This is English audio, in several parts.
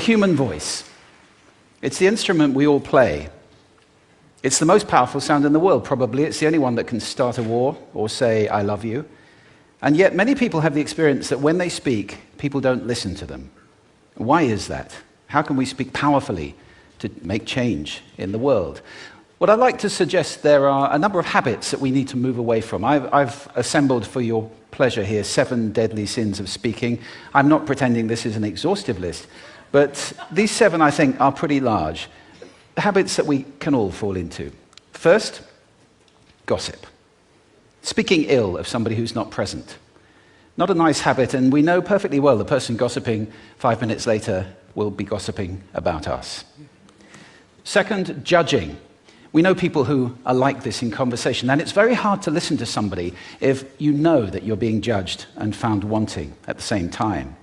human voice. It's the instrument we all play. It's the most powerful sound in the world, probably. It's the only one that can start a war or say, I love you. And yet many people have the experience that when they speak, people don't listen to them. Why is that? How can we speak powerfully to make change in the world? What I'd like to suggest, there are a number of habits that we need to move away from. I've assembled for your pleasure here 7 deadly sins of speaking. I'm not pretending this is an exhaustive list, but these 7, I think, are pretty large. Habits that we can all fall into. First, gossip. Speaking ill of somebody who's not present. Not a nice habit, and we know perfectly well the person gossiping 5 minutes later will be gossiping about us. Second, judging. We know people who are like this in conversation, and it's very hard to listen to somebody if you know that you're being judged and found wanting at the same time.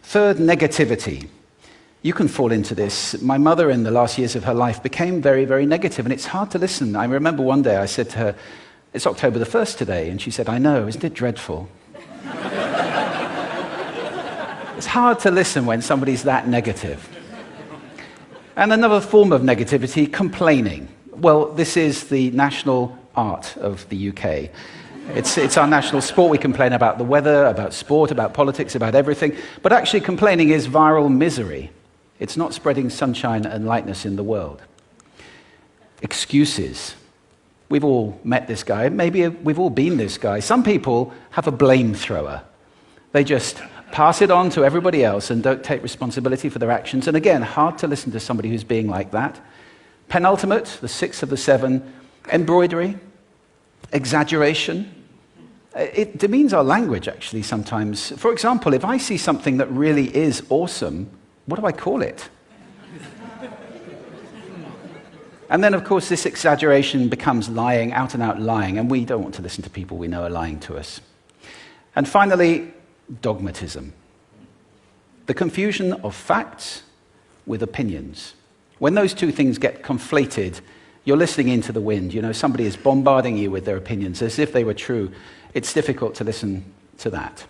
Third, negativity. You can fall into this. My mother, in the last years of her life, became very, very negative, and it's hard to listen. I remember one day I said to her, it's October the 1st today, and she said, I know, isn't it dreadful? It's hard to listen when somebody's that negative. And another form of negativity, complaining. Well, this is the national art of the UK. It's our national sport. We complain about the weather, about sport, about politics, about everything. But actually complaining is viral misery. It's not spreading sunshine and lightness in the world. Excuses. We've all met this guy. Maybe we've all been this guy. Some people have a blame thrower. They just pass it on to everybody else and don't take responsibility for their actions. And again, hard to listen to somebody who's being like that. Penultimate, the 6th of the 7, embroidery, exaggeration. It demeans our language, actually, sometimes. For example, if I see something that really is awesome, what do I call it? And then, of course, this exaggeration becomes lying, out and out lying, and we don't want to listen to people we know are lying to us. And finally, dogmatism. The confusion of facts with opinions. When those two things get conflated, you're listening into the wind. You know, somebody is bombarding you with their opinions as if they were true. It's difficult to listen to that.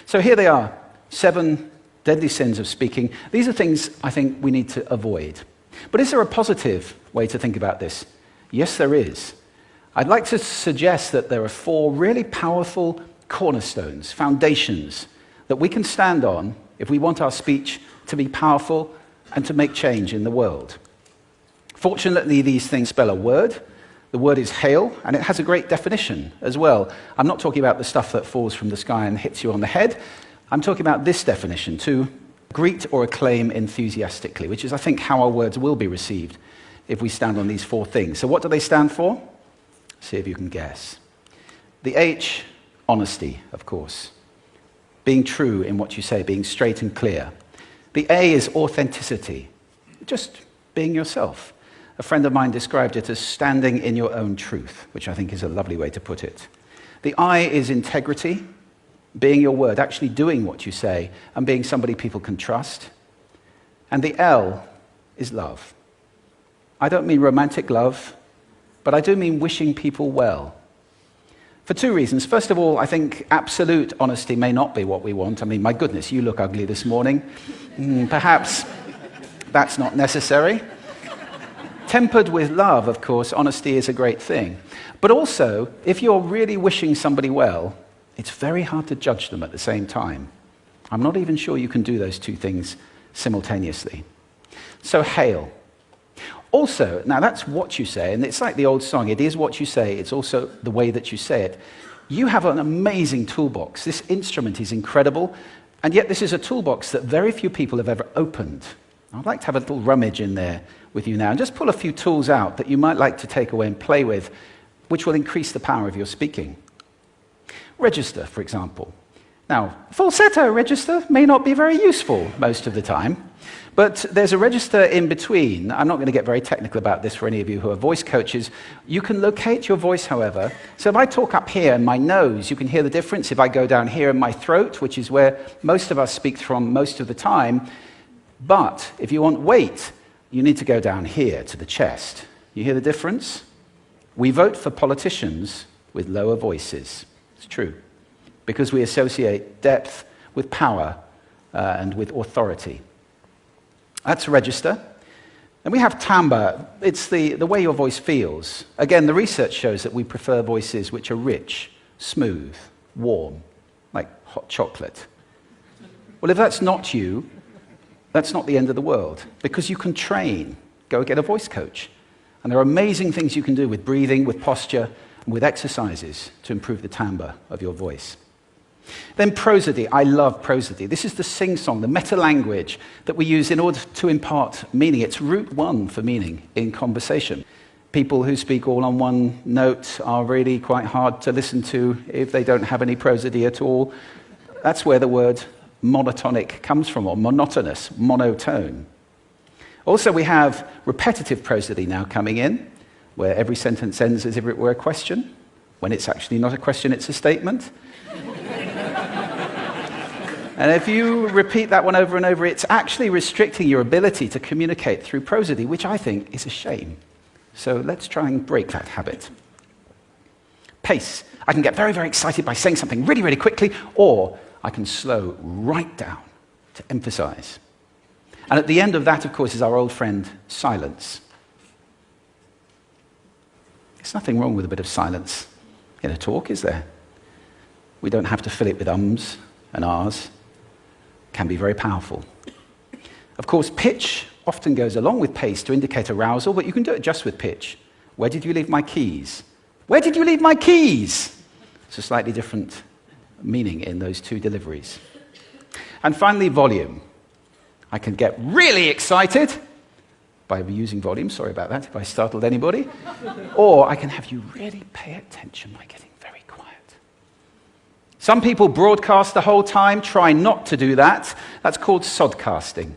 So here they are, 7 deadly sins of speaking. These are things I think we need to avoid. But is there a positive way to think about this? Yes, there is. I'd like to suggest that there are 4 really powerful cornerstones, foundations, that we can stand on if we want our speech to be powerful and to make change in the world. Fortunately, these things spell a word. The word is hail, and it has a great definition as well. I'm not talking about the stuff that falls from the sky and hits you on the head. I'm talking about this definition, to greet or acclaim enthusiastically, which is, I think, how our words will be received if we stand on these 4 things. So what do they stand for? See if you can guess. The H, honesty, of course. Being true in what you say, being straight and clear. The A is authenticity, just being yourself. A friend of mine described it as standing in your own truth, which I think is a lovely way to put it. The I is integrity, being your word, actually doing what you say, and being somebody people can trust. And the L is love. I don't mean romantic love, but I do mean wishing people well. For 2 reasons. First of all, I think absolute honesty may not be what we want. I mean, my goodness, you look ugly this morning. Perhaps that's not necessary. Tempered with love, of course, honesty is a great thing. But also, if you're really wishing somebody well, it's very hard to judge them at the same time. I'm not even sure you can do those 2 things simultaneously. So hail. Also, now that's what you say, and it's like the old song, it is what you say, it's also the way that you say it. You have an amazing toolbox. This instrument is incredible, and yet this is a toolbox that very few people have ever opened. I'd like to have a little rummage in there with you now, and just pull a few tools out that you might like to take away and play with, which will increase the power of your speaking. Register, for example. Now, falsetto register may not be very useful most of the time, but there's a register in between. I'm not going to get very technical about this for any of you who are voice coaches. You can locate your voice, however. So if I talk up here in my nose, you can hear the difference. If I go down here in my throat, which is where most of us speak from most of the time, but if you want weight, you need to go down here to the chest. You hear the difference? We vote for politicians with lower voices. It's true, because we associate depth with power and with authority. That's register. Then we have timbre. It's the way your voice feels. Again, the research shows that we prefer voices which are rich, smooth, warm, like hot chocolate. Well, if that's not you, that's not the end of the world, because you can train. Go get a voice coach. And there are amazing things you can do with breathing, with posture, and with exercises to improve the timbre of your voice. Then prosody. I love prosody. This is the sing-song, the meta-language that we use in order to impart meaning. It's route one for meaning in conversation. People who speak all on one note are really quite hard to listen to if they don't have any prosody at all. That's where the word monotonic comes from, or monotonous, monotone. Also, we have repetitive prosody now coming in, where every sentence ends as if it were a question, when it's actually not a question, it's a statement. And if you repeat that one over and over, it's actually restricting your ability to communicate through prosody, which I think is a shame. So let's try and break that habit. Pace. I can get very, very excited by saying something really, really quickly, or I can slow right down to emphasize. And at the end of that, of course, is our old friend, silence. There's nothing wrong with a bit of silence in a talk, is there? We don't have to fill it with ums and ahs. It can be very powerful. Of course, pitch often goes along with pace to indicate arousal, but you can do it just with pitch. Where did you leave my keys? Where did you leave my keys? It's a slightly different meaning in those two deliveries. And finally, volume. I can get really excited by using volume, sorry about that if I startled anybody, or I can have you really pay attention by getting very quiet. Some people broadcast the whole time. Try not to do that. That's called sodcasting.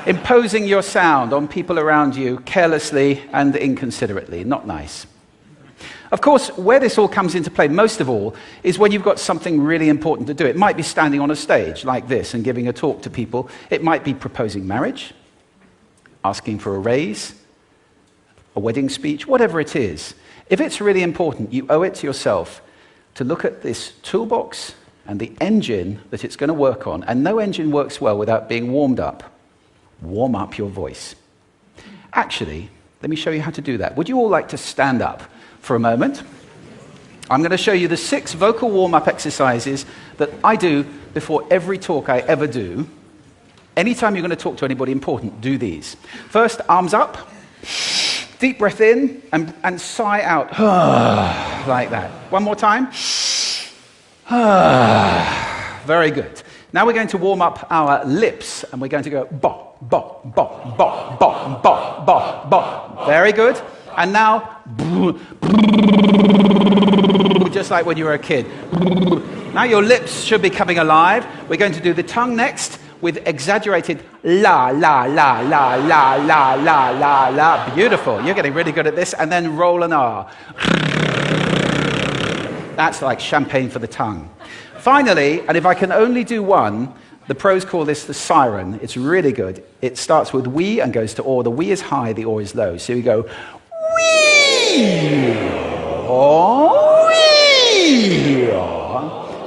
Imposing your sound on people around you carelessly and inconsiderately. Not nice. Of course, where this all comes into play most of all is when you've got something really important to do. It might be standing on a stage like this and giving a talk to people. It might be proposing marriage, asking for a raise, a wedding speech, whatever it is. If it's really important, you owe it to yourself to look at this toolbox and the engine that it's going to work on. And no engine works well without being warmed up. Warm up your voice. Actually, let me show you how to do that. Would you all like to stand up for a moment? I'm going to show you the 6 vocal warm-up exercises that I do before every talk I ever do. Anytime you're going to talk to anybody important, do these. First, arms up, deep breath in, and sigh out, like that. One more time. Very good. Now we're going to warm up our lips, and we're going to go bop, bop, bop, bop, bop, bop, bop, bop. Very good. And now, just like when you were a kid. Now your lips should be coming alive. We're going to do the tongue next with exaggerated la, la, la, la, la, la, la, la, la. Beautiful. You're getting really good at this. And then roll an R. That's like champagne for the tongue. Finally, and if I can only do one, the pros call this the siren. It's really good. It starts with we and goes to or. The we is high, the or is low. So you go wee, or, wee.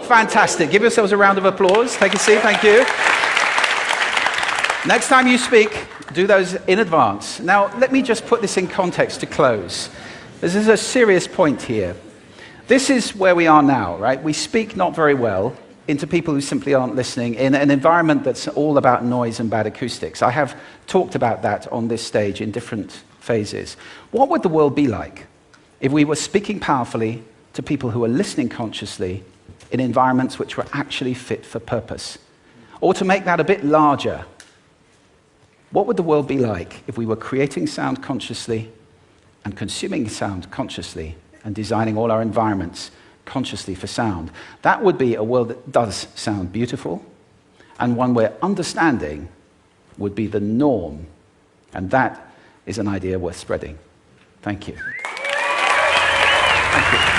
Fantastic. Give yourselves a round of applause. Take a seat. Thank you. Next time you speak, do those in advance. Now, let me just put this in context to close. This is a serious point here. This is where we are now, right? We speak not very well into people who simply aren't listening in an environment that's all about noise and bad acoustics. I have talked about that on this stage in different phases. What would the world be like if we were speaking powerfully to people who are listening consciously in environments which were actually fit for purpose? Or to make that a bit larger, what would the world be like if we were creating sound consciously and consuming sound consciously and designing all our environments consciously for sound? That would be a world that does sound beautiful, and one where understanding would be the norm. And that is an idea worth spreading. Thank you. Thank you.